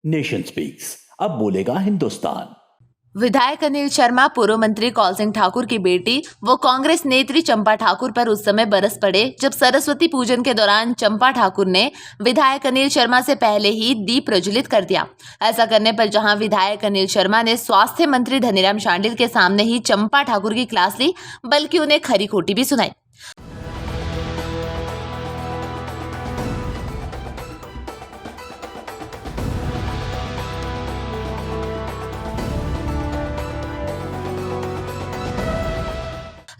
Nation speaks, अब बोलेगा हिंदुस्तान। विधायक अनिल शर्मा पूर्व मंत्री कौल सिंह ठाकुर की बेटी व कांग्रेस नेत्री चंपा ठाकुर पर उस समय बरस पड़े जब सरस्वती पूजन के दौरान चंपा ठाकुर ने विधायक अनिल शर्मा से पहले ही दीप प्रज्वलित कर दिया। ऐसा करने पर जहां विधायक अनिल शर्मा ने स्वास्थ्य मंत्री धनीराम शांडिल के सामने ही चंपा ठाकुर की क्लास ली, बल्कि उन्हें खरी खोटी भी सुनाई।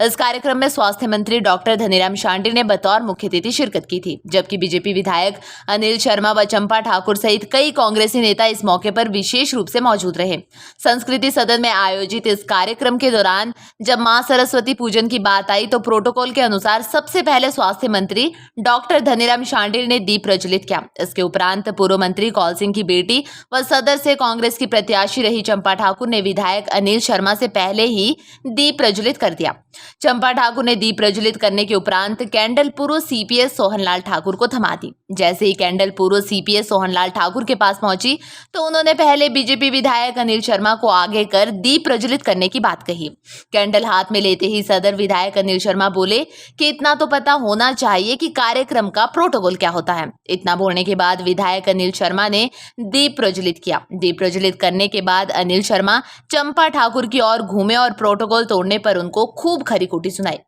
इस कार्यक्रम में स्वास्थ्य मंत्री डॉक्टर धनीराम शांडिल ने बतौर मुख्य अतिथि शिरकत की थी, जबकि बीजेपी विधायक अनिल शर्मा व चंपा ठाकुर सहित कई कांग्रेसी नेता इस मौके पर विशेष रूप से मौजूद रहे। संस्कृति सदन में आयोजित इस कार्यक्रम के दौरान जब मां सरस्वती पूजन की बात आई तो प्रोटोकॉल के अनुसार सबसे पहले स्वास्थ्य मंत्री डॉक्टर धनीराम शांडिल ने दीप प्रज्वलित किया। इसके उपरांत पूर्व मंत्री कौल सिंह की बेटी व सदर से कांग्रेस की प्रत्याशी रही चंपा ठाकुर ने विधायक अनिल शर्मा से पहले ही दीप प्रज्वलित कर दिया। चंपा ठाकुर ने दीप प्रज्वलित करने के उपरांत कैंडल पूर्व सीपीएस सोहनलाल ठाकुर को थमा दी। जैसे ही कैंडल पूर्व सीपीएस सोहनलाल ठाकुर के पास पहुंची तो उन्होंने पहले बीजेपी विधायक अनिल शर्मा को आगे कर दीप प्रज्वलित करने की बात कही। कैंडल हाथ में लेते ही सदर विधायक अनिल शर्मा बोले कि इतना तो पता होना चाहिए कि कार्यक्रम का प्रोटोकॉल क्या होता है। इतना बोलने के बाद विधायक अनिल शर्मा ने दीप प्रज्वलित किया। दीप प्रज्वलित करने के बाद अनिल शर्मा चंपा ठाकुर की ओर घूमे और प्रोटोकॉल तोड़ने पर उनको खूब खरी खोटी सुनाई।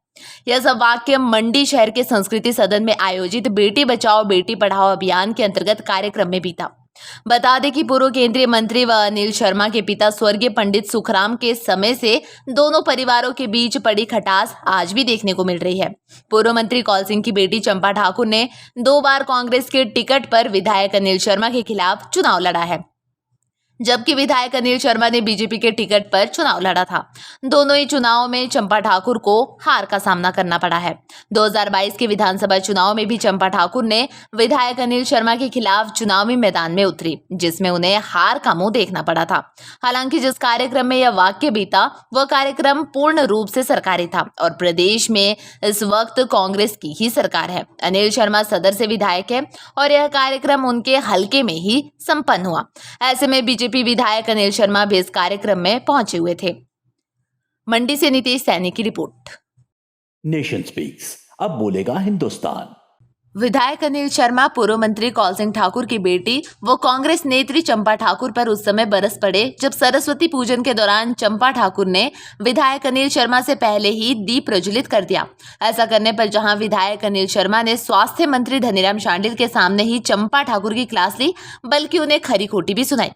यह सब वाक्य मंडी शहर के संस्कृति सदन में आयोजित बेटी बचाओ बेटी पढ़ाओ अभियान के अंतर्गत कार्यक्रम में बीता। बता दें कि पूर्व केंद्रीय मंत्री व अनिल शर्मा के पिता स्वर्गीय पंडित सुखराम के समय से दोनों परिवारों के बीच पड़ी खटास आज भी देखने को मिल रही है। पूर्व मंत्री कौल सिंह की बेटी चंपा ठाकुर ने 2 बार कांग्रेस के टिकट पर विधायक अनिल शर्मा के खिलाफ चुनाव लड़ा है, जबकि विधायक अनिल शर्मा ने बीजेपी के टिकट पर चुनाव लड़ा था। दोनों ही चुनावों में चंपा ठाकुर को हार का सामना करना पड़ा है। 2022 के विधानसभा चुनाव में भी चंपा ठाकुर ने विधायक अनिल शर्मा के खिलाफ चुनावी मैदान में उतरी, जिसमें उन्हें हार का मुंह देखना पड़ा था। हालांकि जिस कार्यक्रम में यह वाक्य बीता वह कार्यक्रम पूर्ण रूप से सरकारी था और प्रदेश में इस वक्त कांग्रेस की ही सरकार है। अनिल शर्मा सदर से विधायक है और यह कार्यक्रम उनके हलके में ही संपन्न हुआ। ऐसे में बीजेपी विधायक अनिल शर्मा भी इस कार्यक्रम में पहुंचे हुए थे। मंडी से नीतीश सैनी की रिपोर्ट। नेशन स्पीक्स, अब बोलेगा हिंदुस्तान। विधायक अनिल शर्मा पूर्व मंत्री कौल सिंह ठाकुर की बेटी व कांग्रेस नेत्री चंपा ठाकुर पर उस समय बरस पड़े जब सरस्वती पूजन के दौरान चंपा ठाकुर ने विधायक अनिल शर्मा से पहले ही दीप प्रज्वलित कर दिया। ऐसा करने पर जहां विधायक अनिल शर्मा ने स्वास्थ्य मंत्री धनीराम शांडिल के सामने ही चंपा ठाकुर की क्लास ली, बल्कि उन्हें खरी खोटी भी सुनाई।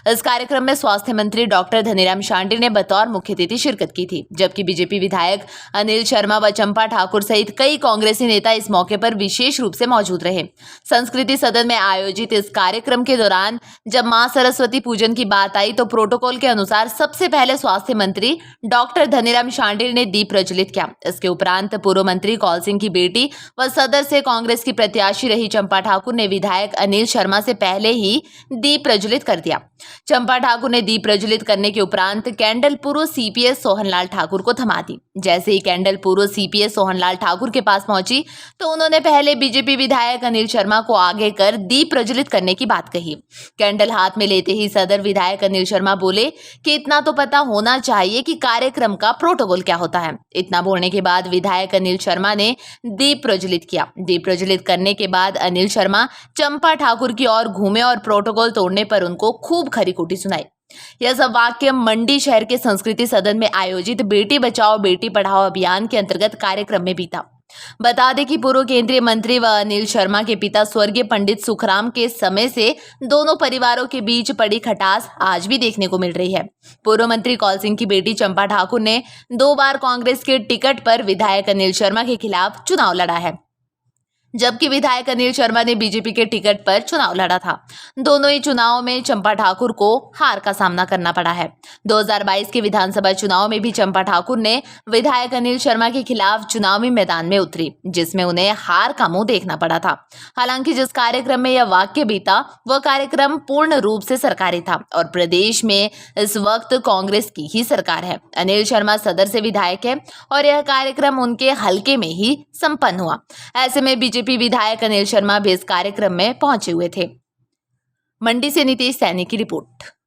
इस कार्यक्रम में स्वास्थ्य मंत्री डॉक्टर धनीराम शांडिल ने बतौर मुख्य अतिथि शिरकत की थी, जबकि बीजेपी विधायक अनिल शर्मा व चंपा ठाकुर सहित कई कांग्रेसी नेता इस मौके पर विशेष रूप से मौजूद रहे। संस्कृति सदन में आयोजित इस कार्यक्रम के दौरान जब मां सरस्वती पूजन की बात आई तो प्रोटोकॉल के अनुसार सबसे पहले स्वास्थ्य मंत्री डॉक्टर धनीराम शांडिल ने दीप प्रज्वलित किया। इसके उपरांत पूर्व मंत्री कौल सिंह की बेटी व सदर से कांग्रेस की प्रत्याशी रही चंपा ठाकुर ने विधायक अनिल शर्मा से पहले ही दीप प्रज्वलित कर दिया। चंपा ठाकुर ने दीप प्रज्वलित करने के उपरांत कैंडल पूर्व सीपीएस सोहनलाल ठाकुर को थमा दी। जैसे ही कैंडल पूर्व सीपीएस सोहनलाल ठाकुर के पास पहुंची तो उन्होंने पहले बीजेपी विधायक अनिल शर्मा को आगे कर दीप प्रज्वलित करने की बात कही। कैंडल हाथ में लेते ही सदर विधायक अनिल शर्मा बोले कि इतना तो पता होना चाहिए कि कार्यक्रम का प्रोटोकॉल क्या होता है। इतना बोलने के बाद विधायक अनिल शर्मा ने दीप प्रज्वलित किया। दीप प्रज्वलित करने के बाद अनिल शर्मा चंपा ठाकुर की ओर घूमे और प्रोटोकॉल तोड़ने पर उनको खूब खरी खोटी सुनाई। यह सब वाक्य मंडी शहर के संस्कृति सदन में आयोजित बेटी बचाओ बेटी पढ़ाओ अभियान के अंतर्गत कार्यक्रम में बीता। बता दें कि पूर्व केंद्रीय मंत्री व अनिल शर्मा के पिता स्वर्गीय पंडित सुखराम के समय से दोनों परिवारों के बीच पड़ी खटास आज भी देखने को मिल रही है। पूर्व मंत्री कौल सिंह की बेटी चंपा ठाकुर ने 2 बार कांग्रेस के टिकट पर विधायक अनिल शर्मा के खिलाफ चुनाव लड़ा है, जबकि विधायक अनिल शर्मा ने बीजेपी के टिकट पर चुनाव लड़ा था। दोनों ही चुनाव में चंपा ठाकुर को हार का सामना करना पड़ा है। 2022 के विधानसभा चुनाव में भी चंपा ठाकुर ने विधायक अनिल शर्मा के खिलाफ चुनावी मैदान में उतरी, जिसमें उन्हें हार का मुंह देखना पड़ा था। हालांकि जिस कार्यक्रम में यह वाक्य बीता वह कार्यक्रम पूर्ण रूप से सरकारी था और प्रदेश में इस वक्त कांग्रेस की ही सरकार है। अनिल शर्मा सदर से विधायक है और यह कार्यक्रम उनके हलके में ही संपन्न हुआ। ऐसे में बीजेपी विधायक अनिल शर्मा भी इस कार्यक्रम में पहुंचे हुए थे। मंडी से नितेश सैनी की रिपोर्ट।